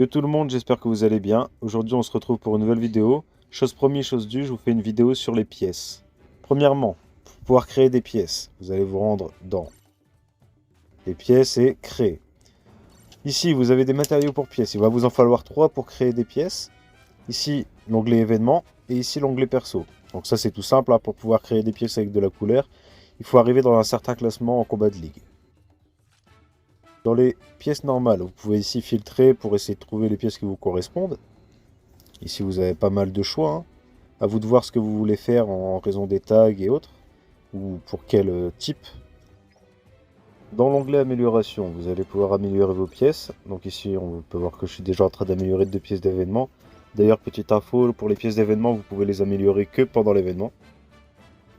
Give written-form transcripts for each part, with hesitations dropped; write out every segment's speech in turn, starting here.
Yo tout le monde, j'espère que vous allez bien. Aujourd'hui, on se retrouve pour une nouvelle vidéo. Chose promise, chose due, je vous fais une vidéo sur les pièces. Premièrement, pour pouvoir créer des pièces, vous allez vous rendre dans les pièces et créer. Ici, vous avez des matériaux pour pièces. Il va vous en falloir 3 pour créer des pièces. Ici, l'onglet événements et ici, l'onglet perso. Donc ça, c'est tout simple, hein. Pour pouvoir créer des pièces avec de la couleur, il faut arriver dans un certain classement en combat de ligue. Dans les pièces normales, vous pouvez ici filtrer pour essayer de trouver les pièces qui vous correspondent. Ici, vous avez pas mal de choix, hein. À vous de voir ce que vous voulez faire en raison des tags et autres, ou pour quel type. Dans l'onglet amélioration, vous allez pouvoir améliorer vos pièces. Donc ici, on peut voir que je suis déjà en train d'améliorer 2 pièces d'événement. D'ailleurs, petite info, pour les pièces d'événement, vous pouvez les améliorer que pendant l'événement.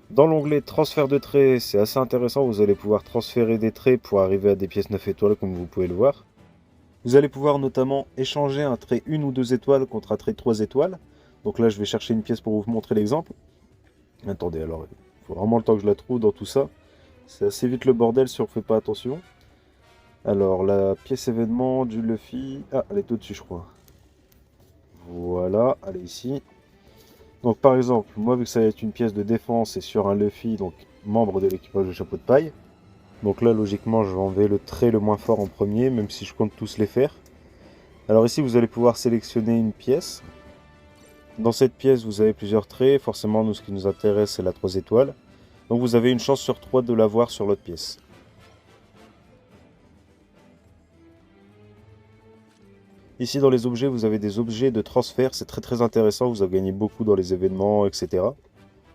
Dans l'onglet transfert de traits, c'est assez intéressant, vous allez pouvoir transférer des traits pour arriver à des pièces 9 étoiles comme vous pouvez le voir. Vous allez pouvoir notamment échanger un trait 1 ou 2 étoiles contre un trait 3 étoiles. Donc là, je vais chercher une pièce pour vous montrer l'exemple. Attendez, alors, il faut vraiment le temps que je la trouve dans tout ça. C'est assez vite le bordel si on ne fait pas attention. Alors, la pièce événement du Luffy... Ah, elle est au-dessus, je crois. Voilà, elle est ici. Donc, par exemple, moi, vu que ça va être une pièce de défense et sur un Luffy, donc membre de l'équipage de chapeau de paille. Donc là, logiquement, je vais enlever le trait le moins fort en premier, même si je compte tous les faire. Alors ici, vous allez pouvoir sélectionner une pièce. Dans cette pièce, vous avez plusieurs traits. Forcément, nous, ce qui nous intéresse, c'est la 3 étoiles. Donc vous avez une chance sur 3 de l'avoir sur l'autre pièce. Ici, dans les objets, vous avez des objets de transfert. C'est très intéressant. Vous avez gagné beaucoup dans les événements, etc.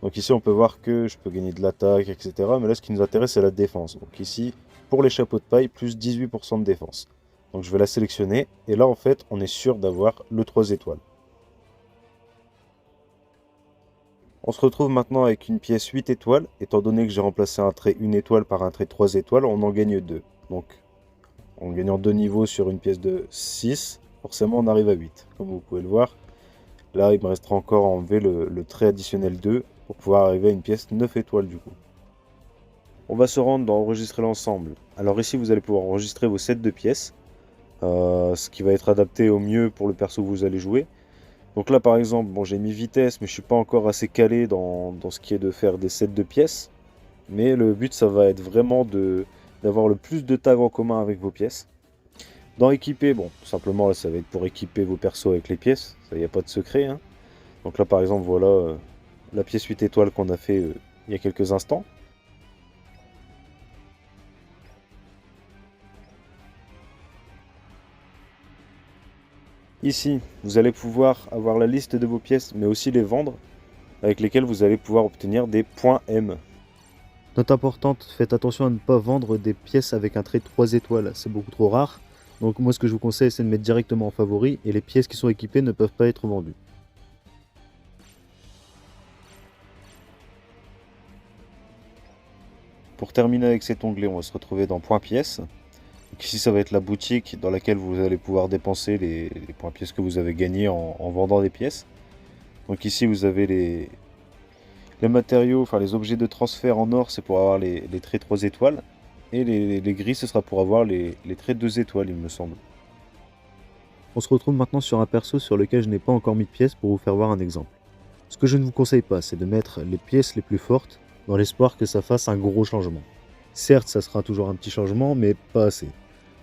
Donc ici, on peut voir que je peux gagner de l'attaque, etc. Mais là, ce qui nous intéresse, c'est la défense. Donc ici, pour les chapeaux de paille, plus 18% de défense. Donc je vais la sélectionner. Et là, en fait, on est sûr d'avoir le 3 étoiles. On se retrouve maintenant avec une pièce 8 étoiles. Étant donné que j'ai remplacé un trait 1 étoile par un trait 3 étoiles, on en gagne 2. Donc, en gagnant 2 niveaux sur une pièce de 6, forcément on arrive à 8. Comme vous pouvez le voir, là il me restera encore à enlever le trait additionnel 2 pour pouvoir arriver à une pièce 9 étoiles du coup. On va se rendre dans enregistrer l'ensemble. Alors ici vous allez pouvoir enregistrer vos sets de pièces, ce qui va être adapté au mieux pour le perso que vous allez jouer. Donc là par exemple, bon, j'ai mis vitesse mais je suis pas encore assez calé dans ce qui est de faire des sets de pièces. Mais le but ça va être vraiment d'avoir le plus de tags en commun avec vos pièces. Dans équiper, bon, tout simplement là ça va être pour équiper vos persos avec les pièces, ça y a pas de secret, hein. Donc là par exemple voilà la pièce 8 étoiles qu'on a fait il y a quelques instants. Ici, vous allez pouvoir avoir la liste de vos pièces mais aussi les vendre, avec lesquelles vous allez pouvoir obtenir des points M. Note importante, faites attention à ne pas vendre des pièces avec un trait 3 étoiles, c'est beaucoup trop rare. Donc moi ce que je vous conseille c'est de mettre directement en favori et les pièces qui sont équipées ne peuvent pas être vendues. Pour terminer avec cet onglet, on va se retrouver dans points pièces. Donc ici ça va être la boutique dans laquelle vous allez pouvoir dépenser les points pièces que vous avez gagnés en vendant des pièces. Donc ici vous avez les matériaux, enfin les objets de transfert en or, c'est pour avoir les traits 3 étoiles. Et les gris, ce sera pour avoir les traits 2 étoiles, il me semble. On se retrouve maintenant sur un perso sur lequel je n'ai pas encore mis de pièces pour vous faire voir un exemple. Ce que je ne vous conseille pas, c'est de mettre les pièces les plus fortes dans l'espoir que ça fasse un gros changement. Certes, ça sera toujours un petit changement, mais pas assez.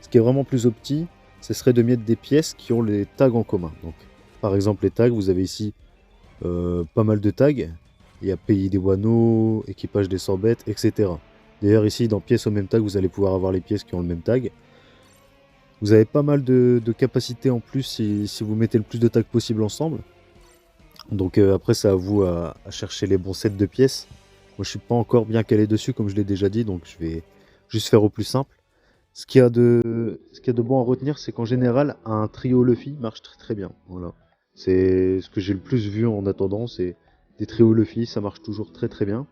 Ce qui est vraiment plus opti, ce serait de mettre des pièces qui ont les tags en commun. Donc, par exemple, les tags, vous avez ici pas mal de tags. Il y a pays des Wano, équipage des 100 bêtes, etc. D'ailleurs, ici, dans pièces au même tag, vous allez pouvoir avoir les pièces qui ont le même tag. Vous avez pas mal de capacités en plus si vous mettez le plus de tags possible ensemble. Donc après, c'est à vous à chercher les bons sets de pièces. Moi, je suis pas encore bien calé dessus, comme je l'ai déjà dit, donc je vais juste faire au plus simple. Ce qu'il y a de bon à retenir, c'est qu'en général, un trio Luffy marche très bien. Voilà. C'est ce que j'ai le plus vu en attendant, c'est des trios Luffy, ça marche toujours très bien.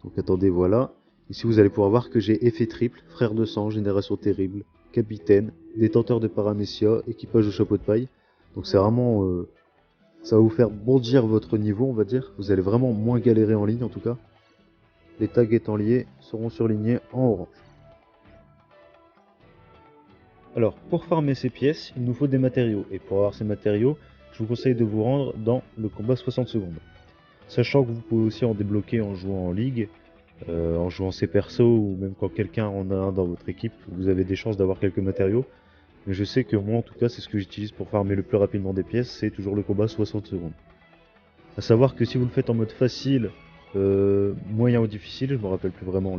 Donc attendez, voilà. Ici, vous allez pouvoir voir que j'ai effet triple, frère de sang, génération terrible, capitaine, détenteur de paramécia, équipage de chapeau de paille. Donc c'est vraiment... ça va vous faire bondir votre niveau, on va dire. Vous allez vraiment moins galérer en ligne, en tout cas. Les tags étant liés seront surlignés en orange. Alors, pour farmer ces pièces, il nous faut des matériaux. Et pour avoir ces matériaux, je vous conseille de vous rendre dans le combat 60 secondes. Sachant que vous pouvez aussi en débloquer en jouant en ligue, en jouant ses persos, ou même quand quelqu'un en a un dans votre équipe, vous avez des chances d'avoir quelques matériaux. Mais je sais que moi, en tout cas, c'est ce que j'utilise pour farmer le plus rapidement des pièces, c'est toujours le combat 60 secondes. A savoir que si vous le faites en mode facile, moyen ou difficile, je me rappelle plus vraiment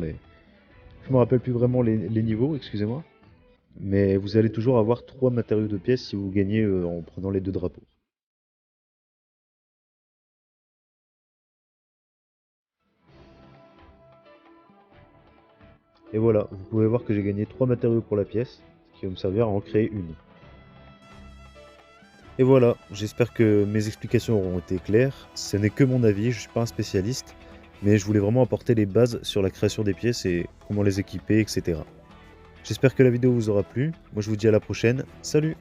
les niveaux, excusez-moi. Mais vous allez toujours avoir 3 matériaux de pièces si vous gagnez en prenant les 2 drapeaux. Et voilà, vous pouvez voir que j'ai gagné 3 matériaux pour la pièce, ce qui va me servir à en créer une. Et voilà, j'espère que mes explications auront été claires. Ce n'est que mon avis, je ne suis pas un spécialiste, mais je voulais vraiment apporter les bases sur la création des pièces et comment les équiper, etc. J'espère que la vidéo vous aura plu. Moi je vous dis à la prochaine. Salut!